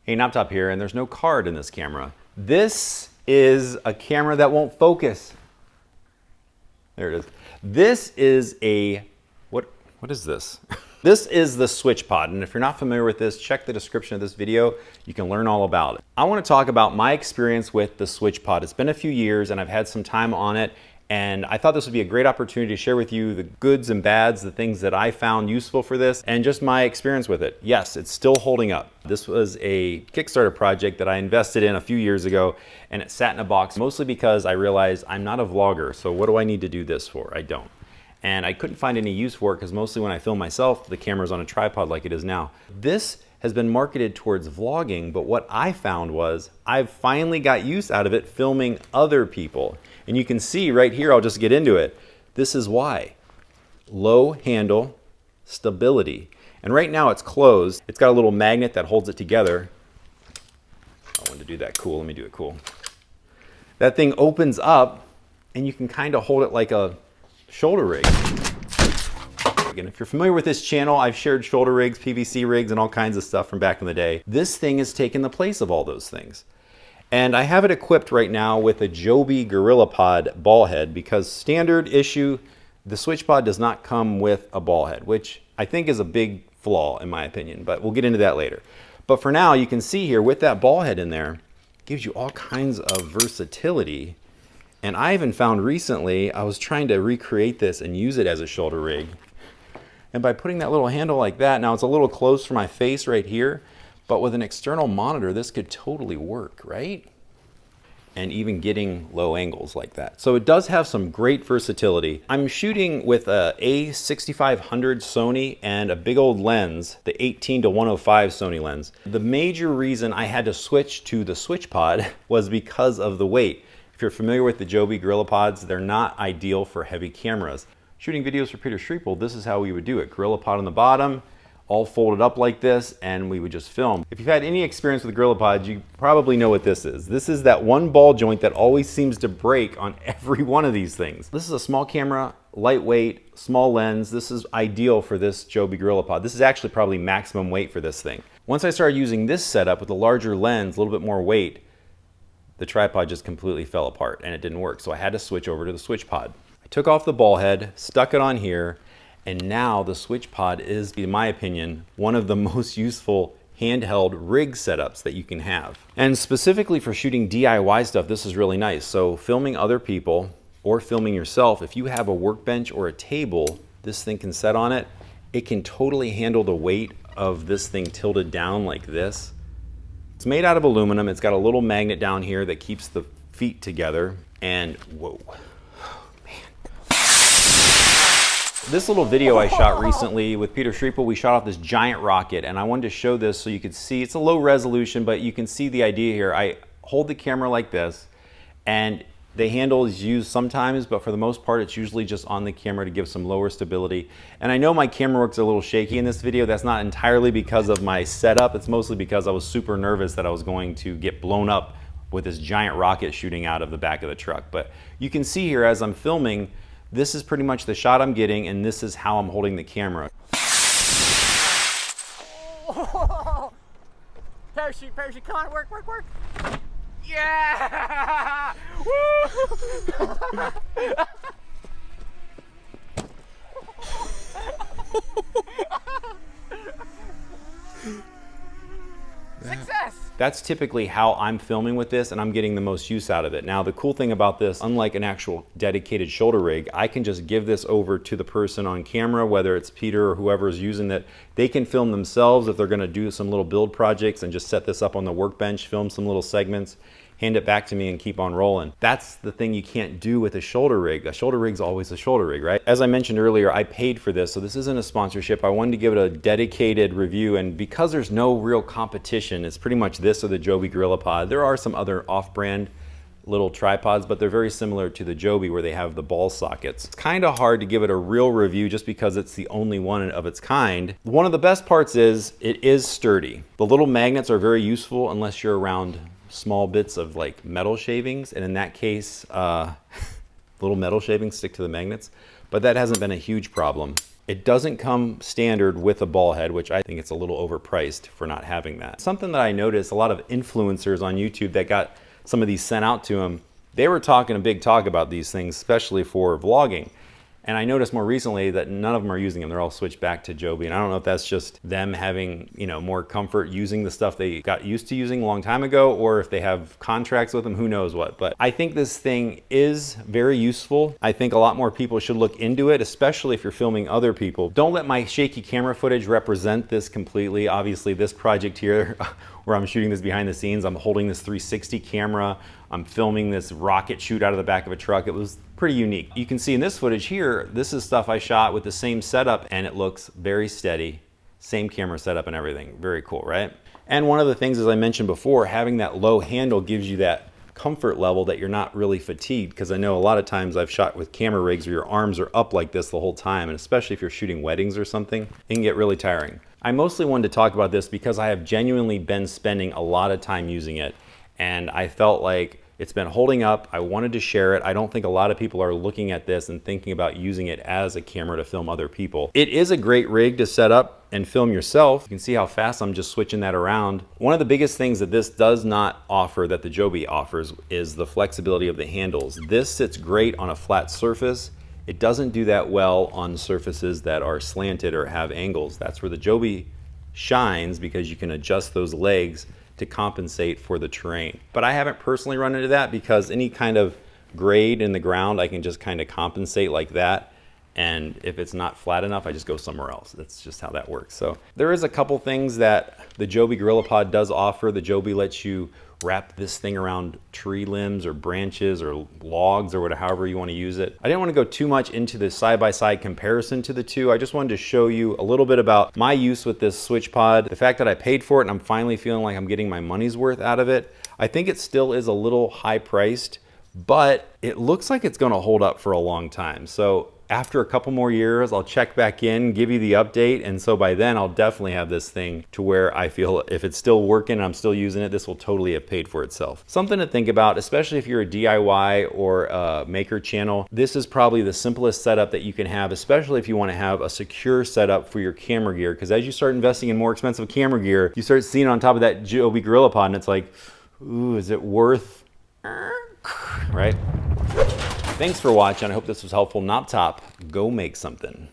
Hey, Knoptop here, and there's no card in this camera. This is a camera that won't focus. There it is. This is a, what is this? This is the Switchpod, and if you're not familiar with this, check the description of this video. You can learn all about it. I want to talk about my experience with the Switchpod. It's been a few years, and I've had some time on it, and I thought this would be a great opportunity to share with you the goods and bads, the things that I found useful for this, and just my experience with it. Yes, it's still holding up. This was a Kickstarter project that I invested in a few years ago, and it sat in a box mostly because I realized I'm not a vlogger, so what do I need to do this for? I don't. And I couldn't find any use for it because mostly when I film myself, the camera's on a tripod like it is now. This has been marketed towards vlogging, but what I found was I've finally got use out of it filming other people. And you can see right here, I'll just get into it. This is why. Low handle, stability. And right now it's closed. It's got a little magnet that holds it together. I wanted to do that cool, let me do it cool. That thing opens up and you can kind of hold it like a shoulder rig. And if you're familiar with this channel, I've shared shoulder rigs, PVC rigs, and all kinds of stuff from back in the day. This thing has taken the place of all those things. And I have it equipped right now with a Joby Gorillapod ball head because standard issue, the Switchpod does not come with a ball head, which I think is a big flaw in my opinion, but we'll get into that later. But for now, you can see here with that ball head in there, it gives you all kinds of versatility. And I even found recently, I was trying to recreate this and use it as a shoulder rig. And by putting that little handle like that, now it's a little close for my face right here, but with an external monitor, this could totally work, right? And even getting low angles like that. So it does have some great versatility. I'm shooting with a A6500 Sony and a big old lens, the 18-105 Sony lens. The major reason I had to switch to the Switchpod was because of the weight. If you're familiar with the Joby Gorillapods, they're not ideal for heavy cameras. Shooting videos for Peter Schriepel, this is how we would do it. Gorillapod on the bottom, all folded up like this, and we would just film. If you've had any experience with Gorillapod, you probably know what this is. This is that one ball joint that always seems to break on every one of these things. This is a small camera, lightweight, small lens. This is ideal for this Joby Gorillapod. This is actually probably maximum weight for this thing. Once I started using this setup with a larger lens, a little bit more weight, the tripod just completely fell apart and it didn't work. So I had to switch over to the Switchpod. I took off the ball head, stuck it on here, and now the Switchpod is, in my opinion, one of the most useful handheld rig setups that you can have. And specifically for shooting DIY stuff, this is really nice. So filming other people or filming yourself, if you have a workbench or a table, this thing can set on it. It can totally handle the weight of this thing tilted down like this. It's made out of aluminum. It's got a little magnet down here that keeps the feet together. And whoa. This little video I shot recently with Peter Schriepel, we shot off this giant rocket, and I wanted to show this so you could see. It's a low resolution, but you can see the idea here. I hold the camera like this, and the handle is used sometimes, but for the most part, it's usually just on the camera to give some lower stability. And I know my camera works a little shaky in this video. That's not entirely because of my setup. It's mostly because I was super nervous that I was going to get blown up with this giant rocket shooting out of the back of the truck. But you can see here as I'm filming, this is pretty much the shot I'm getting, and this is how I'm holding the camera. Oh, parachute, parachute, come on, work, work, work. Yeah! Woo! Success! That's typically how I'm filming with this, and I'm getting the most use out of it. Now, the cool thing about this, unlike an actual dedicated shoulder rig, I can just give this over to the person on camera, whether it's Peter or whoever is using it. They can film themselves if they're gonna do some little build projects and just set this up on the workbench, film some little segments, hand it back to me and keep on rolling. That's the thing you can't do with a shoulder rig. A shoulder rig's always a shoulder rig, right? As I mentioned earlier, I paid for this, so this isn't a sponsorship. I wanted to give it a dedicated review, and because there's no real competition, it's pretty much this or the Joby Gorillapod. There are some other off-brand little tripods, but they're very similar to the Joby where they have the ball sockets. It's kind of hard to give it a real review just because it's the only one of its kind. One of the best parts is it is sturdy. The little magnets are very useful unless you're around small bits of like metal shavings, and in that case little metal shavings stick to the magnets, but that hasn't been a huge problem. It doesn't come standard with a ball head, which I think it's a little overpriced for not having that. Something that I noticed, a lot of influencers on YouTube that got some of these sent out to them, they were talking a big talk about these things, especially for vlogging. And I noticed more recently that none of them are using them. They're all switched back to Joby. And I don't know if that's just them having, more comfort using the stuff they got used to using a long time ago, or if they have contracts with them, who knows what. But I think this thing is very useful. I think a lot more people should look into it, especially if you're filming other people. Don't let my shaky camera footage represent this completely. Obviously, this project here, where I'm shooting this behind the scenes, I'm holding this 360 camera. I'm filming this rocket shoot out of the back of a truck. It was pretty unique. You can see in this footage here, this is stuff I shot with the same setup and it looks very steady. Same camera setup and everything. Very cool, right? And one of the things, as I mentioned before, having that low handle gives you that comfort level that you're not really fatigued, because I know a lot of times I've shot with camera rigs where your arms are up like this the whole time, and especially if you're shooting weddings or something, it can get really tiring. I mostly wanted to talk about this because I have genuinely been spending a lot of time using it, and I felt like it's been holding up. I wanted to share it. I don't think a lot of people are looking at this and thinking about using it as a camera to film other people. It is a great rig to set up and film yourself. You can see how fast I'm just switching that around. One of the biggest things that this does not offer that the Joby offers is the flexibility of the handles. This sits great on a flat surface. It doesn't do that well on surfaces that are slanted or have angles. That's where the Joby shines, because you can adjust those legs to compensate for the terrain. But I haven't personally run into that, because any kind of grade in the ground, I can just kind of compensate like that. And if it's not flat enough, I just go somewhere else. That's just how that works. So there is a couple things that the Joby Gorillapod does offer. The Joby lets you wrap this thing around tree limbs or branches or logs or whatever, however you want to use it. I didn't want to go too much into the side-by-side comparison to the two. I just wanted to show you a little bit about my use with this Switchpod, the fact that I paid for it and I'm finally feeling like I'm getting my money's worth out of it. I think it still is a little high priced, but it looks like it's going to hold up for a long time. So after a couple more years, I'll check back in, give you the update, and so by then I'll definitely have this thing to where I feel if it's still working and I'm still using it, this will totally have paid for itself. Something to think about, especially if you're a DIY or a maker channel, this is probably the simplest setup that you can have, especially if you want to have a secure setup for your camera gear, because as you start investing in more expensive camera gear, you start seeing on top of that Joby Gorillapod and it's like, ooh, is it worth, right? Thanks for watching. I hope this was helpful. Knob top, go make something.